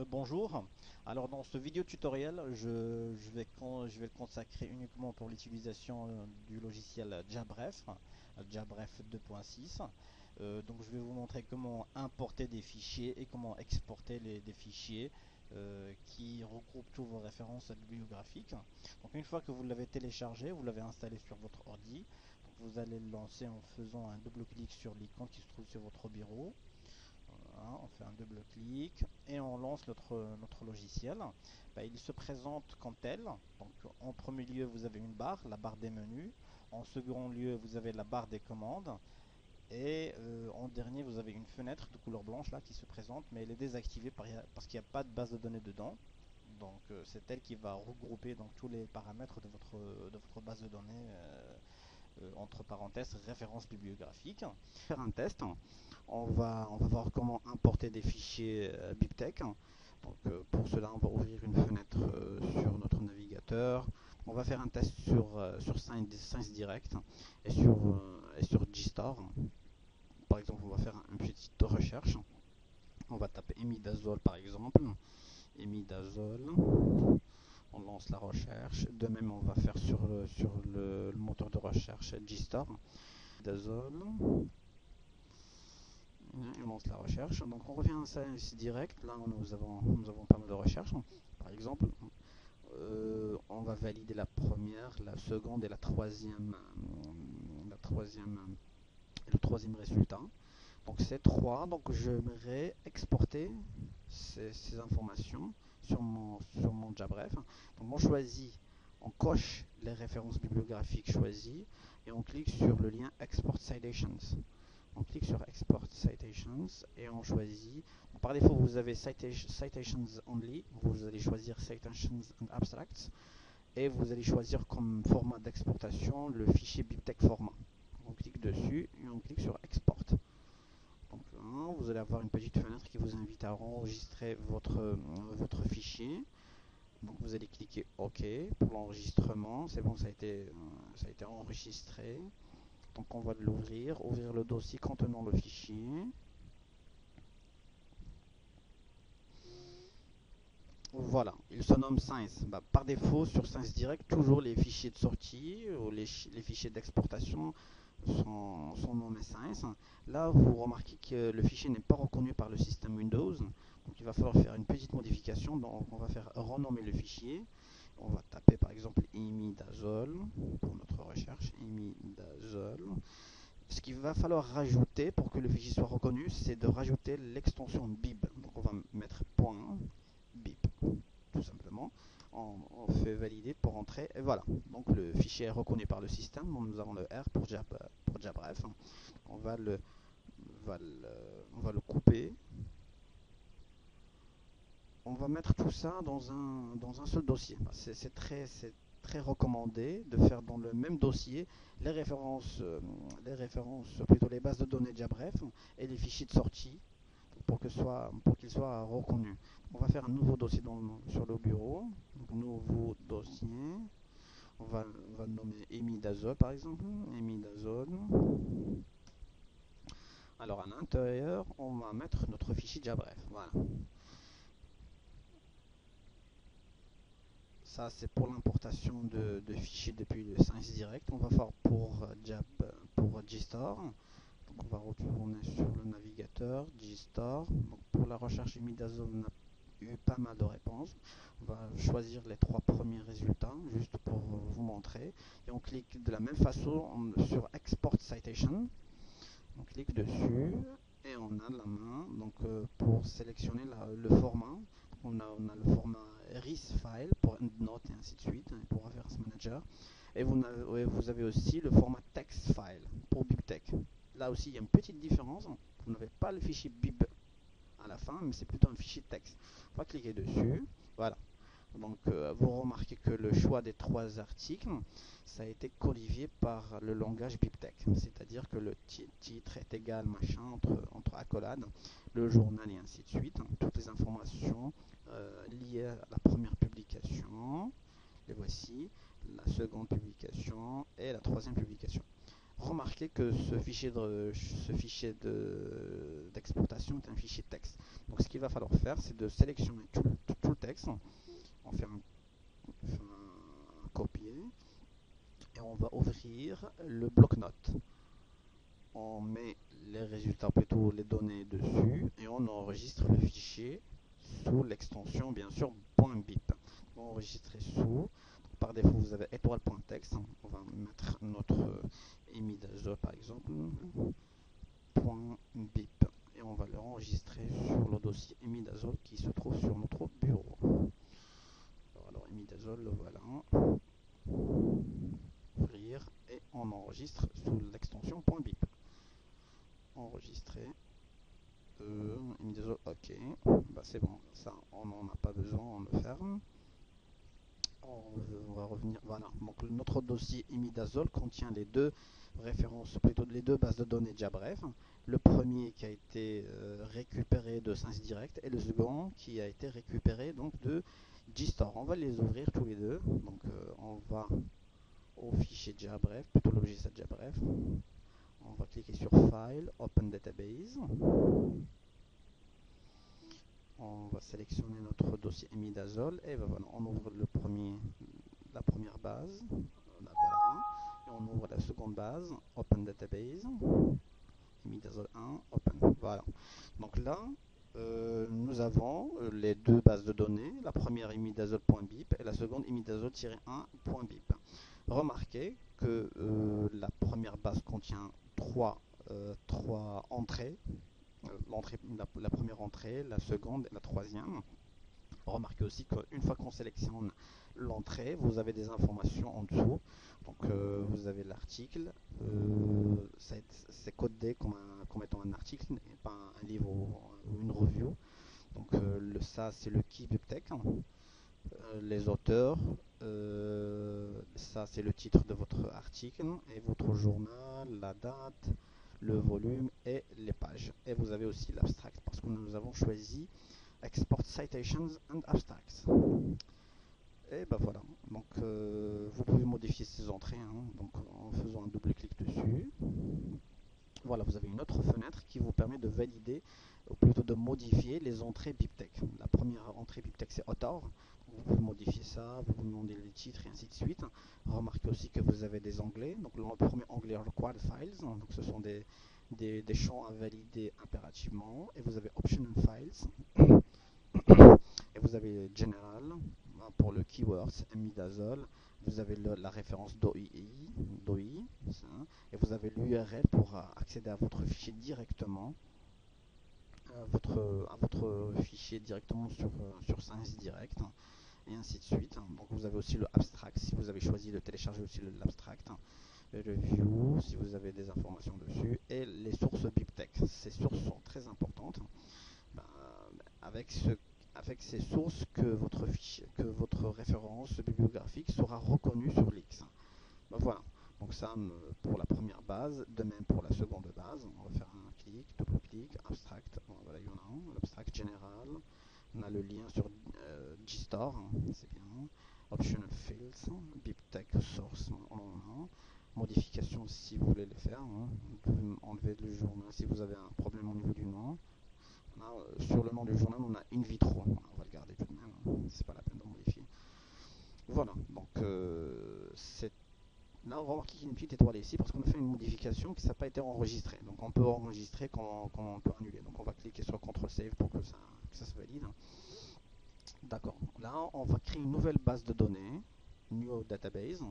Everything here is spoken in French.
Bonjour, alors dans ce vidéo tutoriel, je vais le consacrer uniquement pour l'utilisation du logiciel Jabref, Jabref 2.6. Donc je vais vous montrer comment importer des fichiers et comment exporter des fichiers qui regroupent toutes vos références bibliographiques. Donc une fois que vous l'avez téléchargé, vous l'avez installé sur votre ordi, donc vous allez le lancer en faisant un double clic sur l'icône qui se trouve sur votre bureau. Voilà, on fait un double clic et on lance notre logiciel. Il se présente comme tel. Donc, en premier lieu, vous avez une barre, la barre des menus. En second lieu, vous avez la barre des commandes. Et en dernier, vous avez une fenêtre de couleur blanche là qui se présente, mais elle est désactivée parce qu'il n'y a pas de base de données dedans. Donc, c'est elle qui va regrouper donc, tous les paramètres de votre base de données. Entre parenthèses référence bibliographique. Faire un test, on va voir comment importer des fichiers BibTeX. Donc, pour cela, on va ouvrir une fenêtre sur notre navigateur. On va faire un test sur Science Direct et sur GStore. Par exemple, on va faire une petite recherche. On va taper imidazole par exemple. Imidazole. On lance la recherche. De même, on va faire sur le moteur de recherche GStore. Imidazole. On lance la recherche. Donc on revient à Science Direct. Là, nous avons pas mal de recherches. Par exemple, on va valider la première, la seconde et le troisième résultat. Donc c'est 3. Donc j'aimerais exporter ces informations sur mon Jabref. Donc on choisit, on coche les références bibliographiques choisies et on clique sur le lien Export Citations. On clique sur Export Citations et on choisit. Par défaut, vous avez Citations Only. Vous allez choisir Citations and Abstracts et vous allez choisir comme format d'exportation le fichier BibTeX format. On clique dessus et on clique sur Export. Donc là, vous allez avoir une petite fenêtre qui vous invite à enregistrer votre fichier. Donc vous allez cliquer OK pour l'enregistrement. C'est bon, ça a été enregistré. Donc on va l'ouvrir, ouvrir le dossier contenant le fichier. Voilà, il se nomme Science. Par défaut, sur Science Direct, toujours les fichiers de sortie ou les fichiers d'exportation sont nommés Science. Là, vous remarquez que le fichier n'est pas reconnu par le système Windows. Donc il va falloir faire une petite modification. Donc on va faire renommer le fichier. On va taper par exemple imidazole pour notre recherche. Imidazole. Ce qu'il va falloir rajouter pour que le fichier soit reconnu, c'est de rajouter l'extension bib. Donc on va mettre .bib, tout simplement. On fait valider pour entrer et voilà. Donc le fichier est reconnu par le système. Donc nous avons le R pour Jabref. On va le couper. On va mettre tout ça dans un seul dossier. C'est très recommandé de faire dans le même dossier les références, plutôt les bases de données Jabref et les fichiers de sortie pour qu'ils soient reconnus. On va faire un nouveau dossier sur le bureau. Donc, nouveau dossier. On va le nommer imidazole par exemple. Imidazole. Alors à l'intérieur, on va mettre notre fichier Jabref. Voilà. Ça, c'est pour l'importation de fichiers depuis le Science Direct. On va faire pour GStore. Donc on va retourner sur le navigateur GStore. Donc pour la recherche imidazole, on a eu pas mal de réponses. On va choisir les 3 premiers résultats juste pour vous montrer. Et on clique de la même façon sur Export Citation. On clique dessus et on a la main donc pour sélectionner le format. On a le format RIS file pour EndNote et ainsi de suite pour Reference Manager. Et vous avez aussi le format text file pour BibTeX. Là aussi, il y a une petite différence. Vous n'avez pas le fichier bib à la fin, mais c'est plutôt un fichier texte. On va cliquer dessus. Voilà. Donc, vous remarquez que le choix des 3 articles, ça a été codifié par le langage BibTeX. C'est-à-dire que le titre est égal, machin, entre accolades, le journal et ainsi de suite. Toutes les informations liées à la première publication. Les voici. la seconde publication et la troisième publication. Remarquez que ce fichier d'exportation est un fichier texte. Donc ce qu'il va falloir faire, c'est de sélectionner tout le texte. On fait un copier et on va ouvrir le bloc-notes. On met les résultats, plutôt les données dessus, et on enregistre le fichier sous l'extension bien sûr .bip. On va enregistrer sous. Par défaut, vous avez étoile.txt. On va mettre notre imidazole par exemple .bip et on va l'enregistrer sur le dossier imidazole qui se trouve sur notre bureau. Alors imidazole, le voilà. Ouvrir et on enregistre sous l'extension .bip. Enregistrer. Imidazole, ok. Bah, c'est bon, ça on n'en a pas besoin, on le ferme. On va revenir, voilà. Donc notre dossier imidazole contient les deux références, plutôt les deux bases de données JabRef. Le premier qui a été récupéré de ScienceDirect et le second qui a été récupéré donc de JSTOR. On va les ouvrir tous les deux. Donc on va au fichier JabRef, plutôt le logiciel JabRef. On va cliquer sur File, Open Database. On va sélectionner notre dossier imidazole et ben voilà, on ouvre la première base, voilà, et on ouvre la seconde base, Open Database, imidazole 1, Open, voilà. Donc là, nous avons les deux bases de données, la première imidazole.bip et la seconde imidazole-1.bip. Remarquez que la première base contient trois entrées. La première entrée, la seconde et la troisième. Remarquez aussi qu'une fois qu'on sélectionne l'entrée, vous avez des informations en dessous. Donc vous avez l'article, c'est codé comme étant un article et pas un livre ou une review. Donc ça c'est le key BibTeX. Les auteurs, ça c'est le titre de votre article et votre journal, la date, le volume et les pages. Et vous avez aussi l'abstract parce que nous avons choisi Export Citations and Abstracts. Et ben voilà, donc vous pouvez modifier ces entrées donc, en faisant un double clic dessus. Voilà, vous avez une autre fenêtre qui vous permet de valider, ou plutôt de modifier les entrées BibTeX. La première entrée BibTeX c'est author. Vous pouvez modifier ça, vous pouvez demander les titres et ainsi de suite. Remarquez aussi que vous avez des onglets. Donc le premier onglet Required Files, donc ce sont des champs à valider impérativement. Et vous avez Optional Files. Et vous avez General pour le keywords imidazole. Vous avez la référence DOI, et vous avez l'URL pour accéder à votre fichier directement, à votre fichier directement sur ScienceDirect, et ainsi de suite. Donc vous avez aussi le abstract si vous avez choisi de télécharger aussi l'abstract, le view si vous avez des informations dessus, et les sources BibTeX. Ces sources sont très importantes. Avec ces sources que votre référence bibliographique sera reconnue sur l'X. Ben voilà, donc ça pour la première base, de même pour la seconde base, on va faire un clic, double clic, abstract, bon, voilà, il y en a un, l'abstract général, on a le lien sur JSTOR, c'est bien, optional fields, BibTeX source, on en a un, modification si vous voulez les faire, vous pouvez enlever le journal si vous avez un problème au niveau du nom. Là, sur le nom du journal, on a in vitro. On va le garder tout de même. C'est pas la peine de modifier. Voilà. Donc, là, on va voir qu'il y a une petite étoile ici parce qu'on a fait une modification qui n'a pas été enregistrée. Donc, on peut enregistrer comme on peut annuler. Donc, on va cliquer sur CTRL SAVE pour que ça se valide. D'accord. Là, on va créer une nouvelle base de données, New Database.